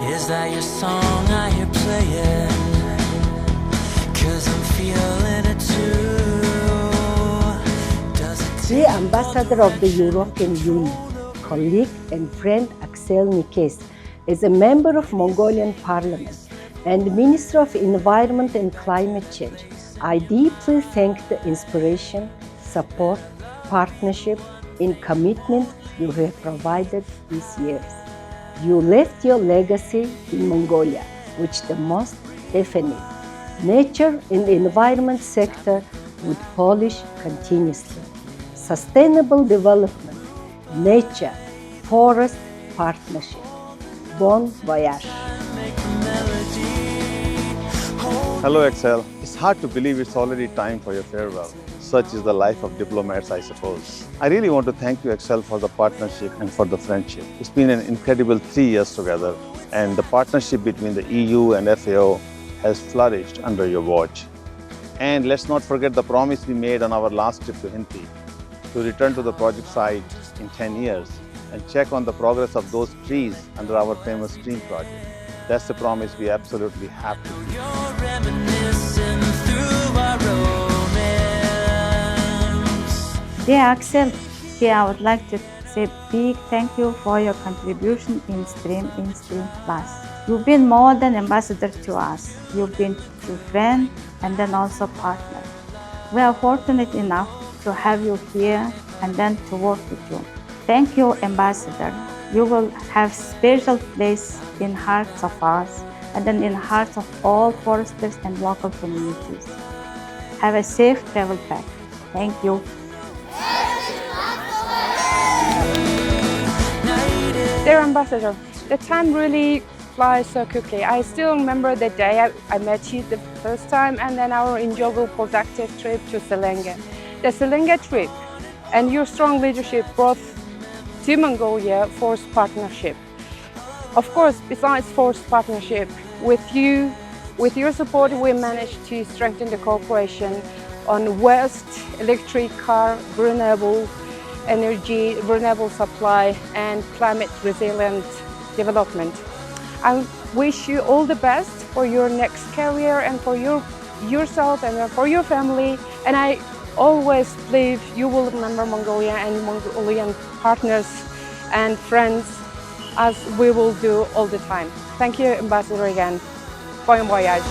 Is that your song I hear playing? 'Cause I'm feeling it too. Does it The Ambassador of the European Union, colleague and friend Axel Nikes, is a member of Mongolian Parliament and Minister of Environment and Climate Change. I deeply thank the inspiration, support, partnership, and commitment you have provided these years. You left your legacy in Mongolia, which the most definite nature and environment sector would polish continuously. Sustainable development, nature, forest partnership. Bon voyage. Hello, Axel. It's hard to believe it's already time for your farewell. Such is the life of diplomats, I suppose. I really want to thank you, Axel, for the partnership and for the friendship. It's been an incredible 3 years together, and the partnership between the EU and FAO has flourished under your watch. And let's not forget the promise we made on our last trip to Hinti, to return to the project site in 10 years and check on the progress of those trees under our famous stream project. That's a promise we absolutely have to keep. You're reminiscing through our romance. Dear Axel, here I would like to say big thank you for your contribution in Stream Plus. You've been more than ambassador to us. You've been a friend and then also partner. We are fortunate enough to have you here and then to work with you. Thank you, Ambassador. You will have special place in hearts of us and then in hearts of all foresters and local communities. Have a safe travel back. Thank you. Dear Ambassador, the time really flies so quickly. I still remember the day I met you the first time and then our enjoyable, productive trip to Selenga. The Selenga trip and your strong leadership brought to Mongolia forest partnership. Of course, besides forest partnership, with your support, we managed to strengthen the cooperation on waste, electric car, renewable energy, renewable supply, and climate resilient development. I wish you all the best for your next career and for yourself and for your family. And I always believe you will remember Mongolia and Mongolian partners and friends as we will do all the time. Thank you, Ambassador, again. Bon voyage.